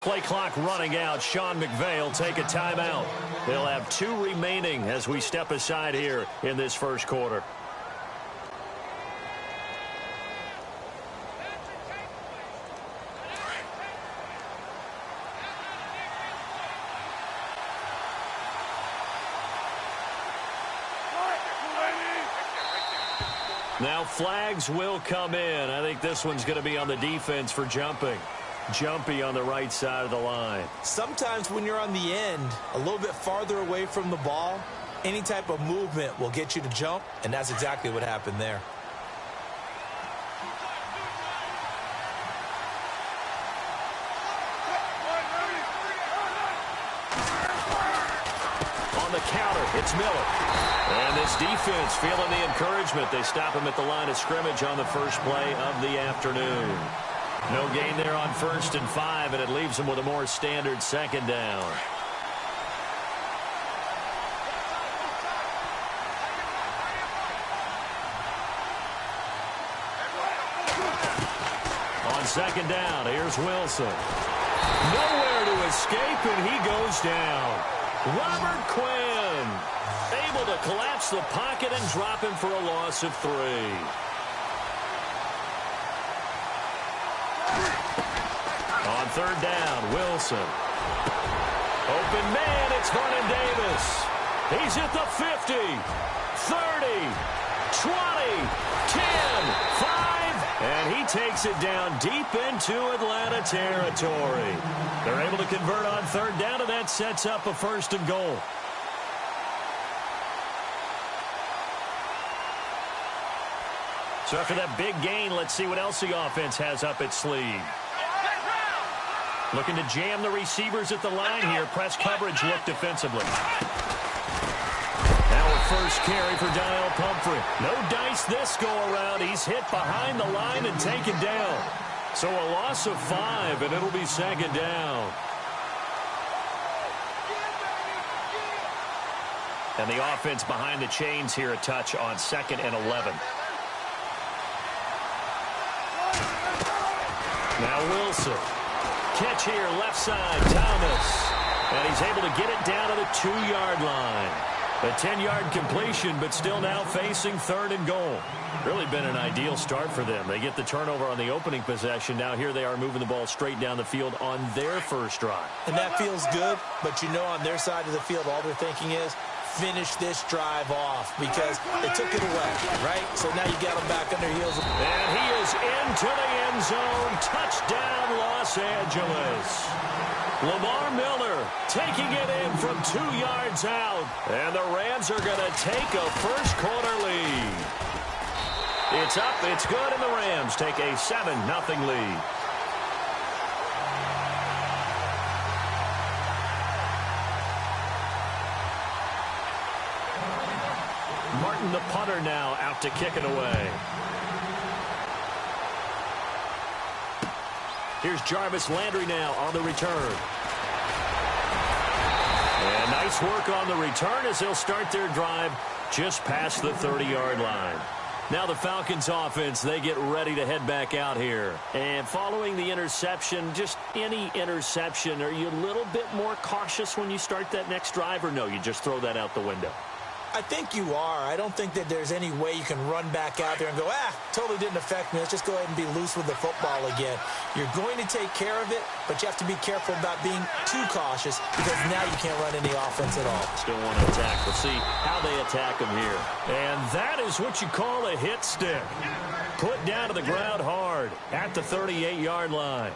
Play clock running out. Sean McVay will take a timeout. They'll have 2 remaining as we step aside here in this first quarter. Now flags will come in. I think this one's going to be on the defense for jumping. Jumpy on the right side of the line. Sometimes when you're on the end, a little bit farther away from the ball, any type of movement will get you to jump, and that's exactly what happened there. On the counter, it's Miller. And this defense feeling the encouragement. They stop him at the line of scrimmage on the first play of the afternoon. No gain there on 1st and 5, and it leaves them with a more standard second down. On second down, here's Wilson. Nowhere to escape, and he goes down. Robert Quinn able to collapse the pocket and drop him for a loss of 3. On 3rd down, Wilson. Open man, it's Vernon Davis. He's at the 50, 30, 20, 10, 5, and he takes it down deep into Atlanta territory. They're able to convert on 3rd down, and that sets up a 1st and goal. So after that big gain, let's see what else the offense has up its sleeve. Looking to jam the receivers at the line here. Press coverage look defensively. Now a first carry for Daniel Pumphrey. No dice this go around. He's hit behind the line and taken down. So a loss of 5, and it'll be 2nd down. And the offense behind the chains here a touch on 2nd and 11. Now Wilson. Catch here, left side, Thomas. And he's able to get it down to the 2-yard line. A 10-yard completion, but still now facing 3rd and goal. Really been an ideal start for them. They get the turnover on the opening possession. Now here they are moving the ball straight down the field on their first drive. And that feels good, but you know on their side of the field, all they're thinking is, finish this drive off because they took it away, right? So now you got them back on their heels. And he is into the end zone. Touchdown, Los Angeles. Lamar Miller taking it in from 2 yards out. And the Rams are going to take a first quarter lead. It's up, it's good, and the Rams take a 7-0 lead. Martin, the punter, now out to kick it away. Here's Jarvis Landry now on the return. And nice work on the return as they'll start their drive just past the 30-yard line. Now the Falcons offense, they get ready to head back out here. And following the interception, just any interception, are you a little bit more cautious when you start that next drive, or no, you just throw that out the window? I think you are. I don't think that there's any way you can run back out there and go, totally didn't affect me. Let's just go ahead and be loose with the football again. You're going to take care of it, but you have to be careful about being too cautious because now you can't run any offense at all. Still want to attack. We'll see how they attack them here. And that is what you call a hit stick. Put down to the ground hard at the 38-yard line.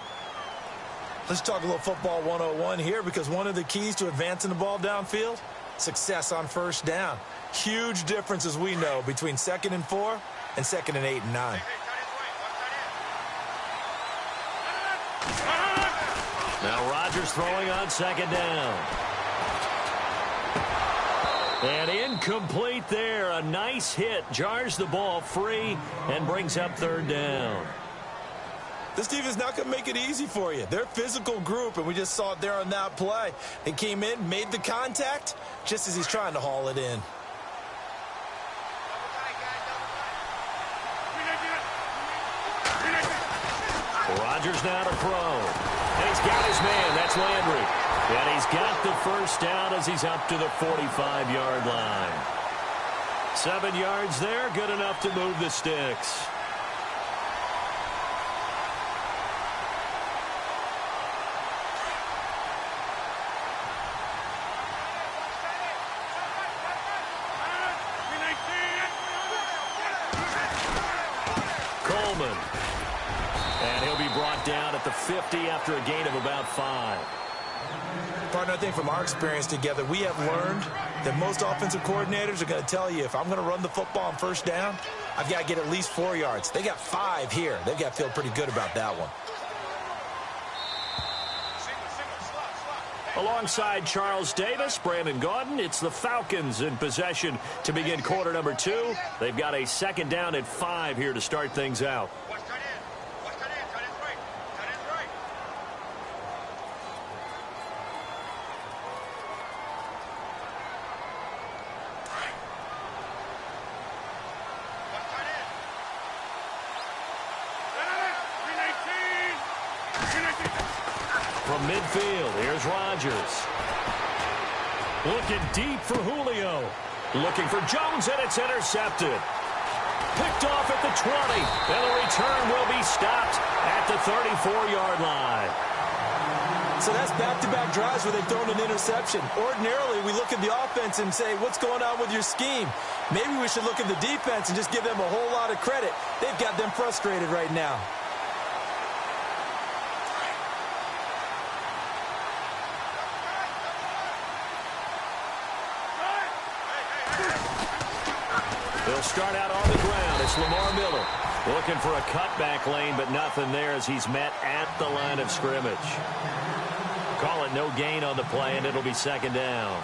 Let's talk a little football 101 here because one of the keys to advancing the ball downfield, success on 1st down. Huge difference, as we know, between 2nd and 4 and 2nd and 8 and 9. Now Rodgers throwing on 2nd down. And incomplete there. A nice hit. Jars the ball free and brings up 3rd down. This team is not going to make it easy for you. They're a physical group, and we just saw it there on that play. They came in, made the contact, just as he's trying to haul it in. Rodgers now to throw. And he's got his man. That's Landry. And he's got the first down as he's up to the 45-yard line. 7 yards there, good enough to move the sticks. Coleman. And he'll be brought down at the 50 after a gain of about 5. Partner, I think from our experience together, we have learned that most offensive coordinators are going to tell you, if I'm going to run the football on first down, I've got to get at least 4 yards. They got 5 here. They've got to feel pretty good about that one. Alongside Charles Davis, Brandon Gaudin, it's the Falcons in possession to begin quarter number 2. They've got a second down at 5 here to start things out. From midfield, here's Rodgers. Looking deep for Julio. Looking for Jones, and it's intercepted. Picked off at the 20, and the return will be stopped at the 34-yard line. So that's back-to-back drives where they've thrown an interception. Ordinarily, we look at the offense and say, what's going on with your scheme? Maybe we should look at the defense and just give them a whole lot of credit. They've got them frustrated right now. They'll start out on the ground. It's Lamar Miller looking for a cutback lane, but nothing there as he's met at the line of scrimmage. Call it no gain on the play, and it'll be second down.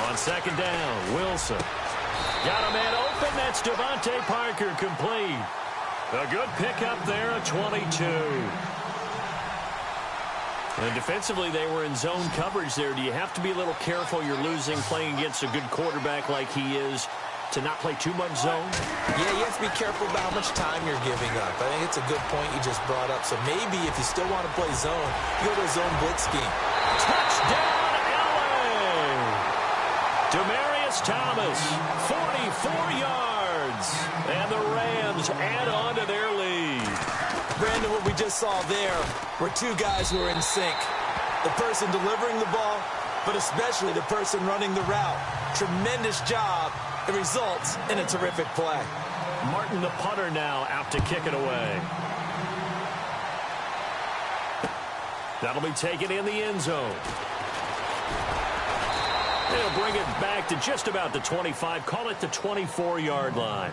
On second down, Wilson. Got a man open. That's Devontae Parker complete. A good pickup there, a 22. And defensively, they were in zone coverage there. Do you have to be a little careful? You're losing playing against a good quarterback like he is to not play too much zone? Yeah, you have to be careful about how much time you're giving up. I think it's a good point you just brought up. So maybe if you still want to play zone, you go to a zone blitz scheme. Touchdown, LA! Demaryius Thomas, 44 yards. And the Rams add on to their lead. Brandon, what we just saw there were two guys who are in sync. The person delivering the ball, but especially the person running the route. Tremendous job. It results in a terrific play. Martin, the punter, now out to kick it away. That'll be taken in the end zone. They'll bring it back to just about the 25. Call it the 24-yard line.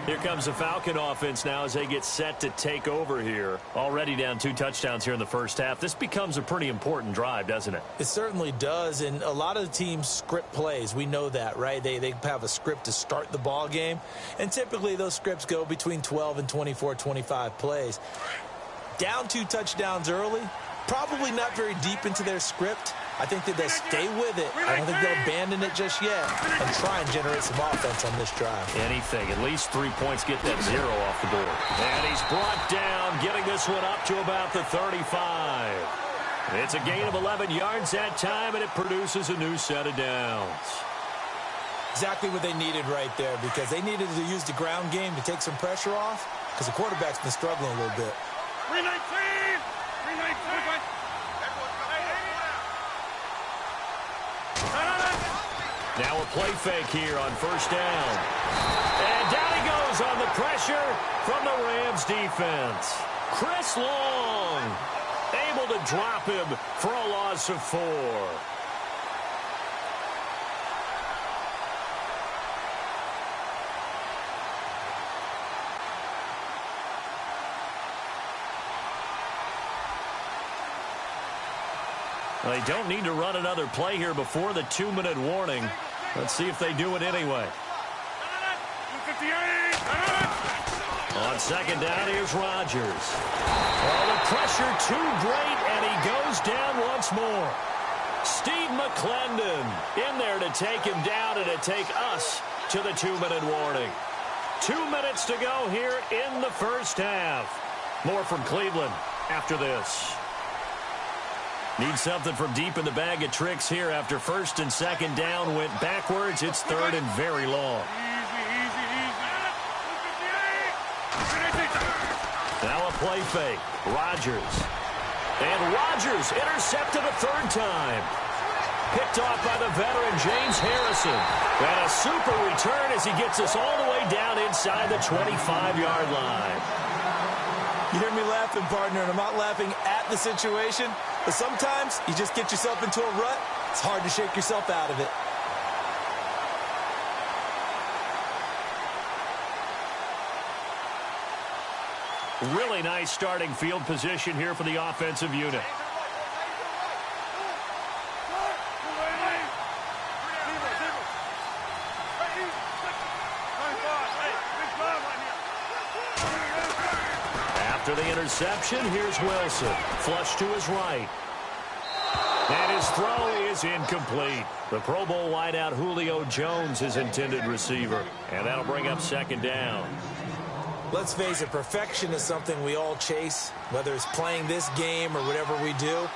Here comes the Falcon offense now as they get set to take over here. Already down 2 touchdowns here in the first half. This becomes a pretty important drive, doesn't it? It certainly does, and a lot of the teams script plays. We know that, right? They have a script to start the ball game, and typically those scripts go between 12 and 24, 25 plays. Down 2 touchdowns early, probably not very deep into their script. I think that they'll stay with it. I don't think they'll abandon it just yet and try and generate some offense on this drive. Anything. At least 3 points, get that 0 off the board. And he's brought down, getting this one up to about the 35. It's a gain of 11 yards that time, and it produces a new set of downs. Exactly what they needed right there, because they needed to use the ground game to take some pressure off, because the quarterback's been struggling a little bit. 319! 319! Now a play fake here on first down. And down he goes on the pressure from the Rams defense. Chris Long able to drop him for a loss of 4. They don't need to run another play here before the 2-minute warning. Let's see if they do it anyway. On second down, here's Rodgers. Oh, the pressure too great, and he goes down once more. Steve McClendon in there to take him down and to take us to the 2-minute warning. 2 minutes to go here in the first half. More from Cleveland after this. Need something from deep in the bag of tricks here after first and second down went backwards. It's third and very long. Now a play fake. Rodgers. And Rodgers intercepted a third time. Picked off by the veteran James Harrison. And a super return as he gets us all the way down inside the 25-yard line. You hear me laughing, partner, and I'm not laughing at the situation, but sometimes you just get yourself into a rut. It's hard to shake yourself out of it. Really nice starting field position here for the offensive unit. After the interception, here's Wilson. Flush to his right. And his throw is incomplete. The Pro Bowl wideout Julio Jones is intended receiver. And that'll bring up second down. Let's face it, perfection is something we all chase, whether it's playing this game or whatever we do.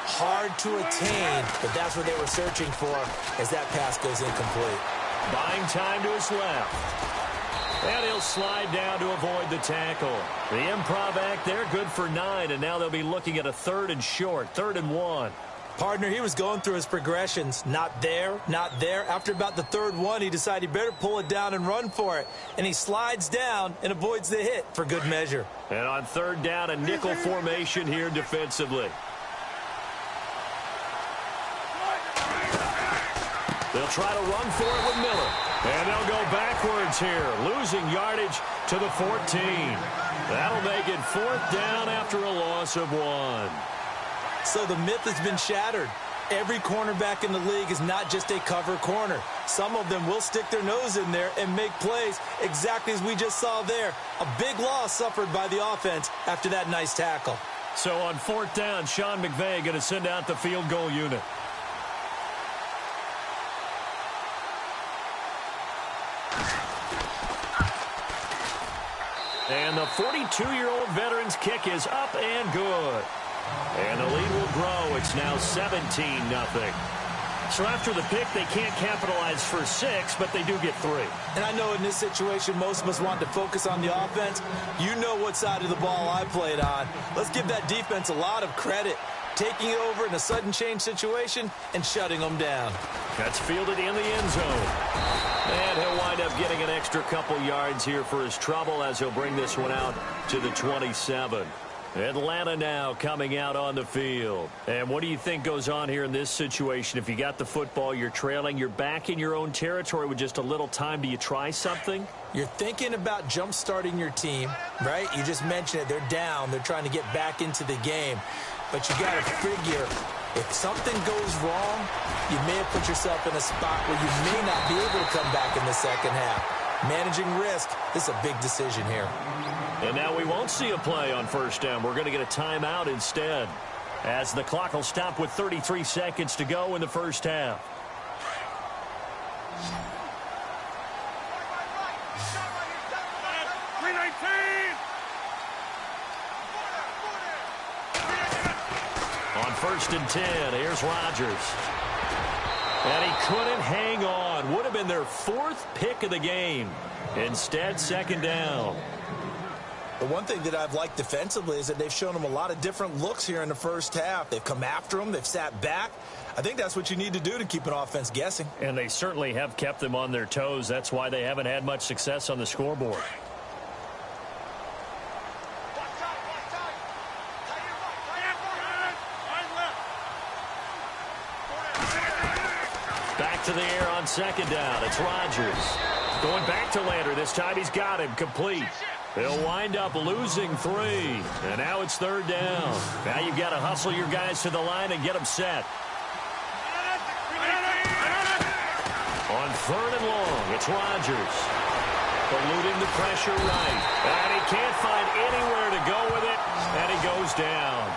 Hard to attain, but that's what they were searching for as that pass goes incomplete. Buying time to his left. And he'll slide down to avoid the tackle. The improv act there, good for 9, and now they'll be looking at a third and short, 3rd and 1. Partner, he was going through his progressions. Not there, not there. After about the third one, he decided he better pull it down and run for it. And he slides down and avoids the hit for good measure. And on third down, a nickel formation here defensively. They'll try to run for it with Miller. And they'll go backwards here, losing yardage to the 14. That'll make it 4th down after a loss of 1. So the myth has been shattered. Every cornerback in the league is not just a cover corner. Some of them will stick their nose in there and make plays exactly as we just saw there. A big loss suffered by the offense after that nice tackle. So on 4th down, Sean McVay going to send out the field goal unit. And the 42-year-old veteran's kick is up and good. And the lead will grow. It's now 17-0. So after the pick, they can't capitalize for 6, but they do get 3. And I know in this situation, most of us want to focus on the offense. You know what side of the ball I played on. Let's give that defense a lot of credit. Taking it over in a sudden change situation and shutting them down. That's fielded in the end zone. And he'll wind up getting an extra couple yards here for his trouble as he'll bring this one out to the 27. Atlanta now coming out on the field. And what do you think goes on here in this situation? If you got the football, you're trailing, you're back in your own territory with just a little time. Do you try something? You're thinking about jump-starting your team, right? You just mentioned it. They're down. They're trying to get back into the game. But you got to figure, if something goes wrong, you may have put yourself in a spot where you may not be able to come back in the second half. Managing risk, this is a big decision here. And now we won't see a play on 1st down. We're going to get a timeout instead, as the clock will stop with 33 seconds to go in the first half. On 1st and 10, here's Rodgers. And he couldn't hang on. Would have been their 4th pick of the game. Instead, 2nd down. The one thing that I've liked defensively is that they've shown them a lot of different looks here in the first half. They've come after them. They've sat back. I think that's what you need to do to keep an offense guessing. And they certainly have kept them on their toes. That's why they haven't had much success on the scoreboard. Back to the air on 2nd down. It's Rodgers. Going back to Lander. This time he's got him complete. They'll wind up losing 3. And now it's 3rd down. Now you've got to hustle your guys to the line and get them set. On 3rd and long, it's Rodgers. Eluding the pressure right. And he can't find anywhere to go with it. And he goes down.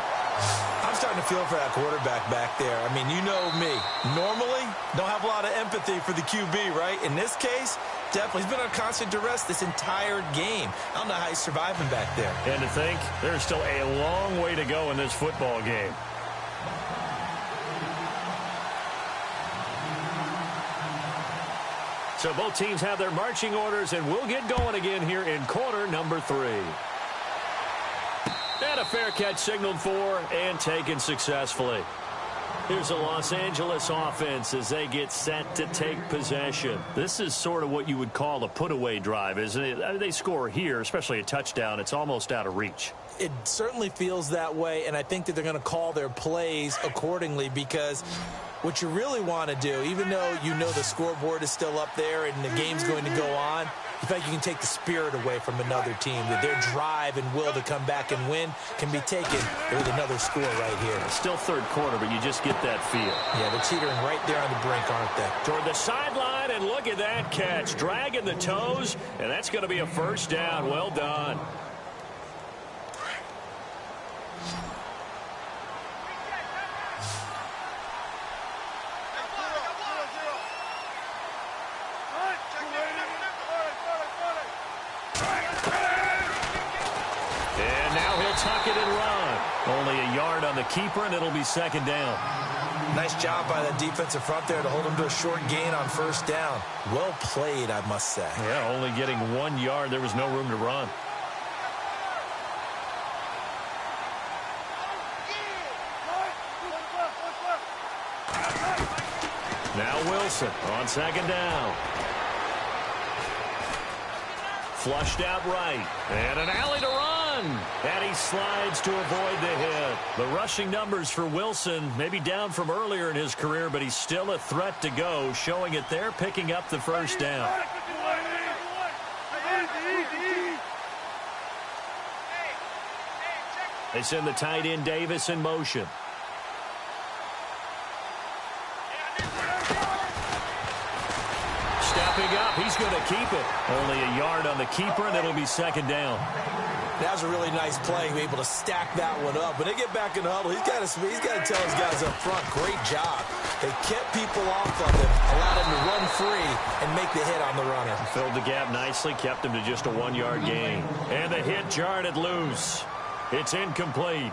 I'm starting to feel for that quarterback back there. I mean, you know me. Normally, don't have a lot of empathy for the QB, right? In this case, definitely. He's been on constant duress this entire game. I don't know how he's surviving back there. And to think, there's still a long way to go in this football game. So both teams have their marching orders, and we'll get going again here in quarter number 3. And a fair catch signaled for and taken successfully. Here's the Los Angeles offense as they get set to take possession. This is sort of what you would call a put-away drive, isn't it? I mean, they score here, especially a touchdown. It's almost out of reach. It certainly feels that way, and I think that they're going to call their plays accordingly, because what you really want to do, even though you know the scoreboard is still up there and the game's going to go on, in fact, you can take the spirit away from another team, that their drive and will to come back and win can be taken with another score right here. It's still third quarter, but you just get that feel. Yeah, they're teetering right there on the brink, aren't they? Toward the sideline, and look at that catch. Dragging the toes, and that's going to be a first down. Well done. Tuck it and run. Only a yard on the keeper, and it'll be second down. Nice job by the defensive front there to hold him to a short gain on first down. Well played, I must say. Yeah, only getting 1 yard. There was no room to run. Now Wilson on second down. Flushed out right. And an alley to run. And he slides to avoid the hit. The rushing numbers for Wilson maybe down from earlier in his career, but he's still a threat to go, showing it there, picking up the first down. They send the tight end Davis in motion. Stepping up, he's going to keep it. Only a yard on the keeper, and it'll be second down. That was a really nice play, able to stack that one up. When they get back in the huddle, he's got to tell his guys up front, great job. They kept people off of him, allowed him to run free and make the hit on the runner. Filled the gap nicely, kept him to just a 1 yard gain. And the hit jarred it loose. It's incomplete.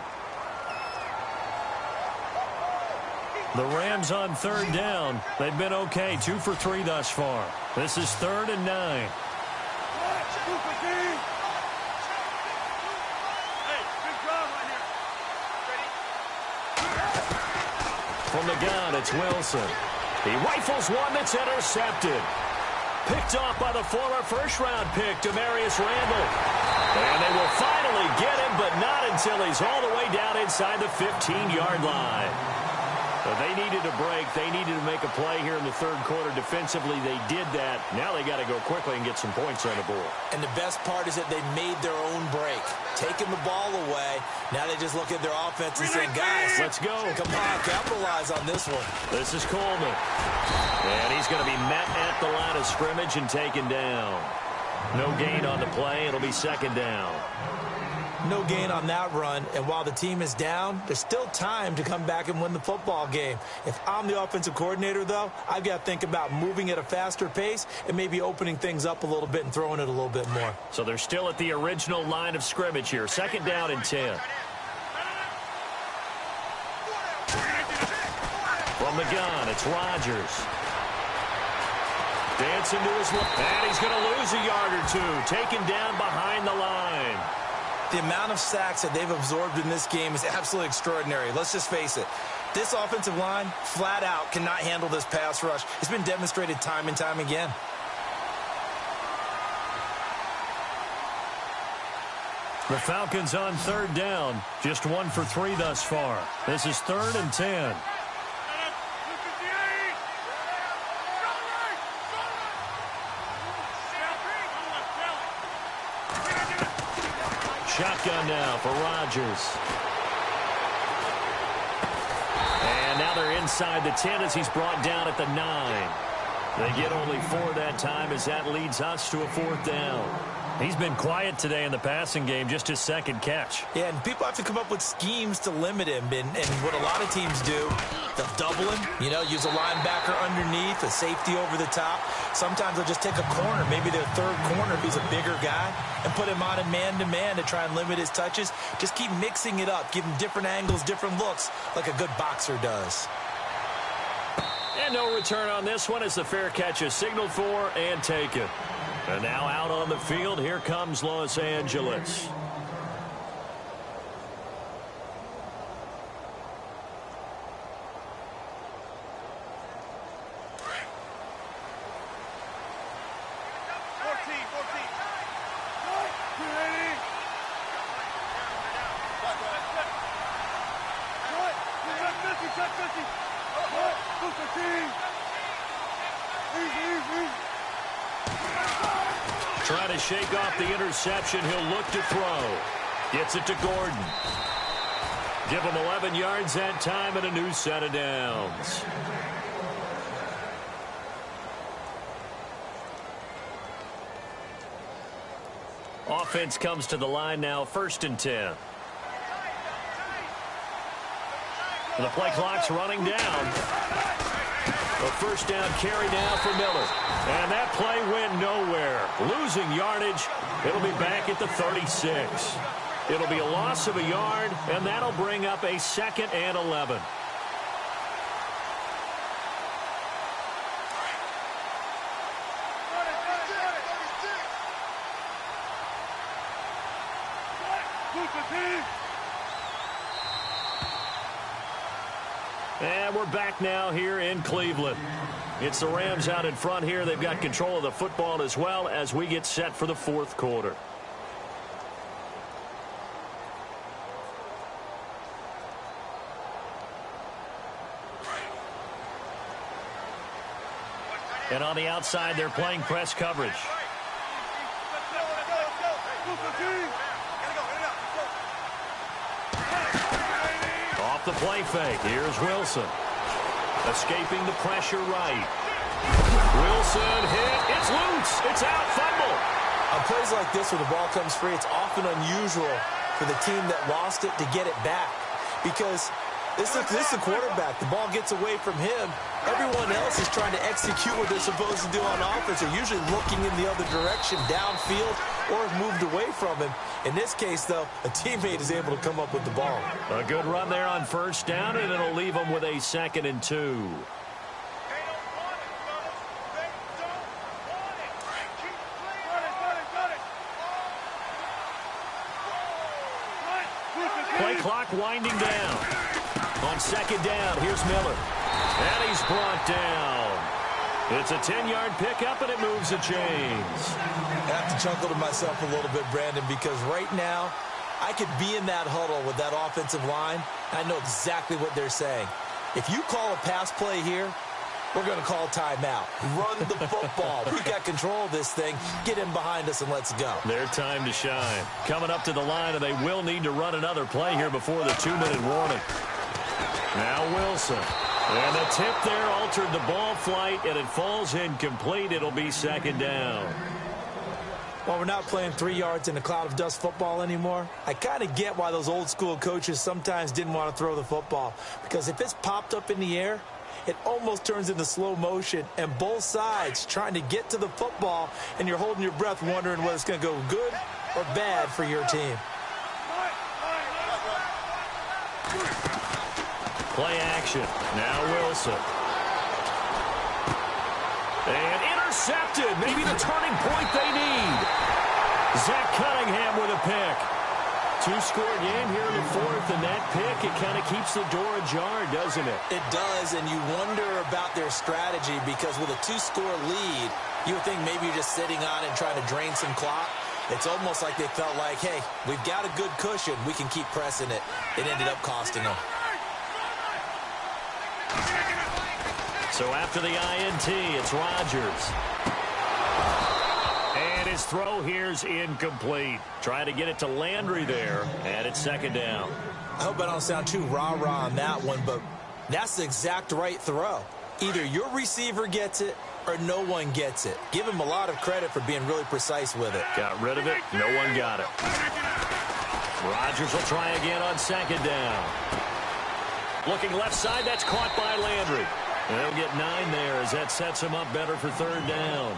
The Rams on third down. They've been okay, 2 for 3 thus far. This is 3rd and 9. From the gun, it's Wilson. He rifles one that's intercepted. Picked off by the former first-round pick, Demarius Randall. And they will finally get him, but not until he's all the way down inside the 15-yard line. But they needed a break. They needed to make a play here in the third quarter. Defensively, they did that. Now they got to go quickly and get some points on the board. And the best part is that they made their own break. Taking the ball away. Now they just look at their offense and say, guys, let's go. Come on, capitalize on this one. This is Coleman. And he's going to be met at the line of scrimmage and taken down. No gain on the play. It'll be second down. No gain on that run, and while the team is down, there's still time to come back and win the football game. If I'm the offensive coordinator, though, I've got to think about moving at a faster pace and maybe opening things up a little bit and throwing it a little bit more. So they're still at the original line of scrimmage here. Second down and 10. From the gun, it's Rodgers. Dancing to his left, and he's going to lose a yard or two. Taken down behind the line. The amount of sacks that they've absorbed in this game is absolutely extraordinary. Let's just face it. This offensive line, flat out, cannot handle this pass rush. It's been demonstrated time and time again. The Falcons on third down. Just 1 for 3 thus far. This is 3rd and 10. Shotgun now for Rodgers. And now they're inside the 10 as he's brought down at the 9. They get only 4 that time as that leads us to a 4th down. He's been quiet today in the passing game, just his second catch. Yeah, and people have to come up with schemes to limit him. And what a lot of teams do, they'll double him, use a linebacker underneath, a safety over the top. Sometimes they'll just take a corner, maybe their third corner who's a bigger guy, and put him on a man-to-man to try and limit his touches. Just keep mixing it up, give him different angles, different looks, like a good boxer does. And no return on this one as the fair catch is signaled for and taken. And now out on the field, here comes Los Angeles. Trying to shake off the interception. He'll look to throw. Gets it to Gordon. Give him 11 yards that time and a new set of downs. Offense comes to the line now, 1st and 10. The play clock's running down. A first down carry now for Miller. And that play went nowhere. Losing yardage. It'll be back at the 36. It'll be a loss of a yard, and that'll bring up a 2nd and 11. And we're back now here in Cleveland. It's the Rams out in front here. They've got control of the football as well as we get set for the 4th quarter. And on the outside, they're playing press coverage. Off the play fake. Here's Wilson. Escaping the pressure right. Wilson hit. It's loose. It's out. Fumble. On plays like this where the ball comes free, it's often unusual for the team that lost it to get it back. Because this is the quarterback. The ball gets away from him. Everyone else is trying to execute what they're supposed to do on offense. They're usually looking in the other direction, downfield, or have moved away from him. In this case, though, a teammate is able to come up with the ball. A good run there on 1st down, and it'll leave them with a 2nd and 2. Play clock winding down. On 2nd down, here's Miller. And he's brought down. It's a 10-yard pickup, and it moves the chains. I have to chuckle to myself a little bit, Brandon, because right now I could be in that huddle with that offensive line. I know exactly what they're saying. If you call a pass play here, we're going to call timeout. Run the football. We got control of this thing. Get in behind us and let's go. Their time to shine. Coming up to the line, and they will need to run another play here before the 2-minute warning. Now Wilson. And the tip there altered the ball flight, and it falls incomplete. It'll be 2nd down. Well, we're not playing 3 yards in a cloud of dust football anymore. I kind of get why those old school coaches sometimes didn't want to throw the football. Because if it's popped up in the air, it almost turns into slow motion, and both sides trying to get to the football, and you're holding your breath wondering whether it's going to go good or bad for your team. Play action. Now Wilson. And intercepted. Maybe the turning point they need. Zach Cunningham with a pick. 2-score game here in the 4th, and that pick, it kind of keeps the door ajar, doesn't it? It does, and you wonder about their strategy because with a 2-score lead, you would think maybe you're just sitting on it and trying to drain some clock. It's almost like they felt like, hey, we've got a good cushion. We can keep pressing it. It ended up costing them. So after the INT, it's Rodgers. And his throw here's incomplete. Trying to get it to Landry there, and it's 2nd down. I hope I don't sound too rah-rah on that one, but that's the exact right throw. Either your receiver gets it or no one gets it. Give him a lot of credit for being really precise with it. Got rid of it. No one got it. Rodgers will try again on second down. Looking left side, that's caught by Landry. They'll get 9 there as that sets him up better for third down.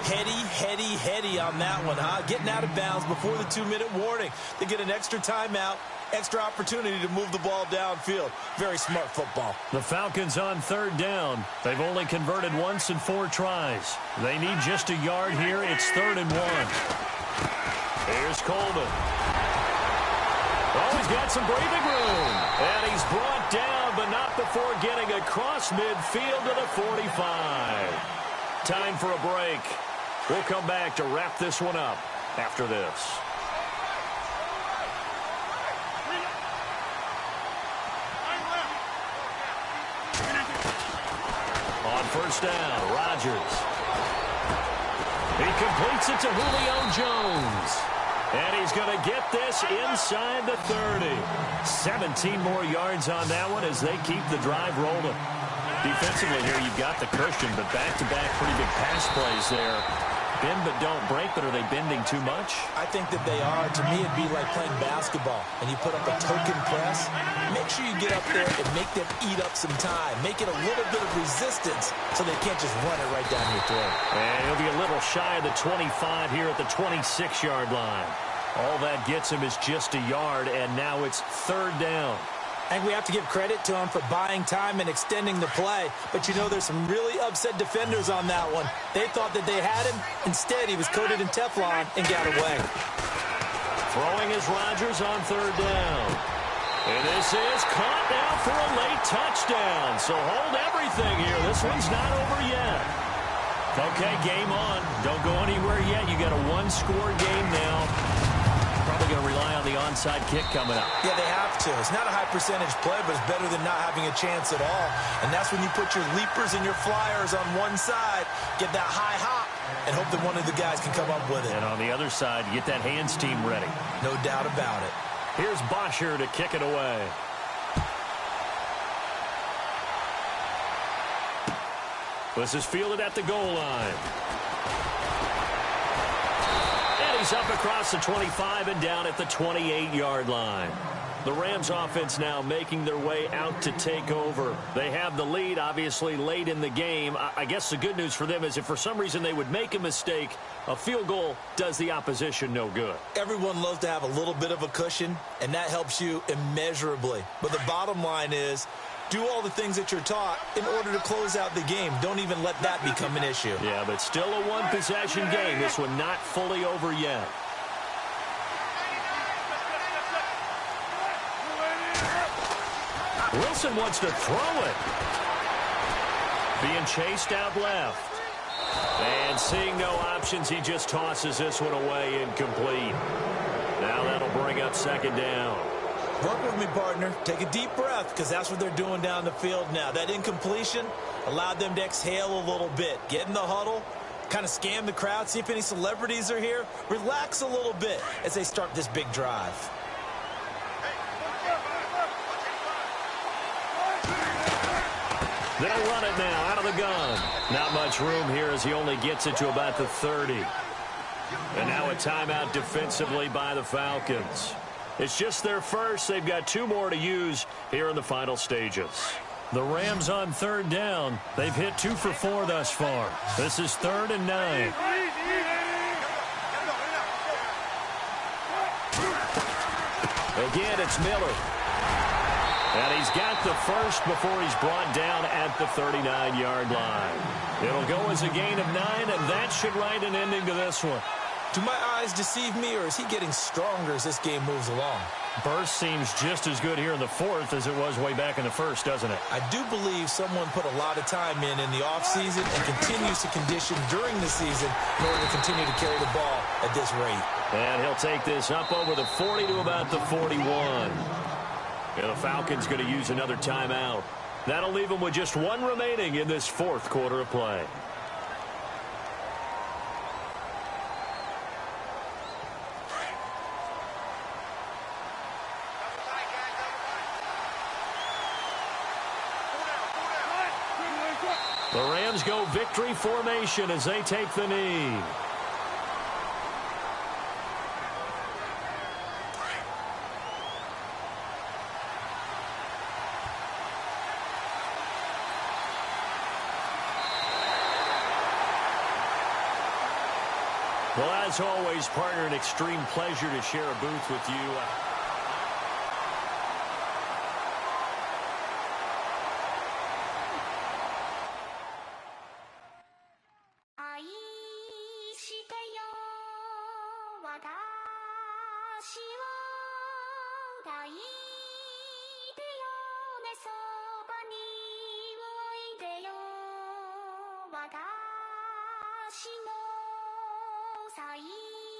Heady on that one, huh? Getting out of bounds before the 2-minute warning. They get an extra timeout, extra opportunity to move the ball downfield. Very smart football. The Falcons on third down. They've only converted once in 4 tries. They need just a yard here. It's 3rd and 1. Here's Coleman. Oh, he's got some breathing room. And he's brought down, but not before getting across midfield to the 45. Time for a break. We'll come back to wrap this one up after this. On first down, Rodgers. He completes it to Julio Jones. And he's going to get this inside the 30. 17 more yards on that one as they keep the drive rolling. Defensively here, you've got the cushion, but back-to-back pretty big pass plays there. Bend but don't break, but are they bending too much? I think that they are. To me, it'd be like playing basketball, and you put up a token press. Make sure you get up there and make them eat up some time. Make it a little bit of resistance so they can't just run it right down your throat. And he'll be a little shy of the 25 here at the 26-yard line. All that gets him is just a yard, and now it's third down. I think we have to give credit to him for buying time and extending the play. But, you know, there's some really upset defenders on that one. They thought that they had him. Instead, he was coated in Teflon and got away. Throwing is Rodgers on third down. And this is caught now for a late touchdown. So hold everything here. This one's not over yet. Okay, game on. Don't go anywhere yet. You got a one-score game now. Probably going to rely on the onside kick coming up. Yeah, they have to. It's not a high-percentage play, but it's better than not having a chance at all. And that's when you put your leapers and your flyers on one side, get that high hop, and hope that one of the guys can come up with it. And on the other side, you get that hands team ready. No doubt about it. Here's Bosher to kick it away. This is fielded at the goal line. He's up across the 25 and down at the 28-yard line. The Rams offense now making their way out to take over. They have the lead, obviously, late in the game. I guess the good news for them is if for some reason they would make a mistake, a field goal does the opposition no good. Everyone loves to have a little bit of a cushion, and that helps you immeasurably. But the bottom line is, do all the things that you're taught in order to close out the game. Don't even let that become an issue. Yeah, but still a one-possession game. This one not fully over yet. Wilson wants to throw it. Being chased out left. And seeing no options, he just tosses this one away incomplete. Now that'll bring up second down. Work with me, partner. Take a deep breath, because that's what they're doing down the field now. That incompletion allowed them to exhale a little bit. Get in the huddle, kind of scan the crowd, see if any celebrities are here. Relax a little bit as they start this big drive. They'll run it now out of the gun. Not much room here as he only gets it to about the 30. And now a timeout defensively by the Falcons. It's just their first. They've got 2 more to use here in the final stages. The Rams on third down. They've hit 2 for 4 thus far. This is 3rd and 9. Again, it's Miller. And he's got the first before he's brought down at the 39-yard line. It'll go as a gain of 9, and that should write an ending to this one. Do my eyes deceive me, or is he getting stronger as this game moves along? Burst seems just as good here in the 4th as it was way back in the 1st, doesn't it? I do believe someone put a lot of time in the offseason and continues to condition during the season in order to continue to carry the ball at this rate. And he'll take this up over the 40 to about the 41. And the Falcons going to use another timeout. That'll leave them with just 1 remaining in this 4th quarter of play. The Rams go victory formation as they take the knee. Well, as always, partner, an extreme pleasure to share a booth with you. Sai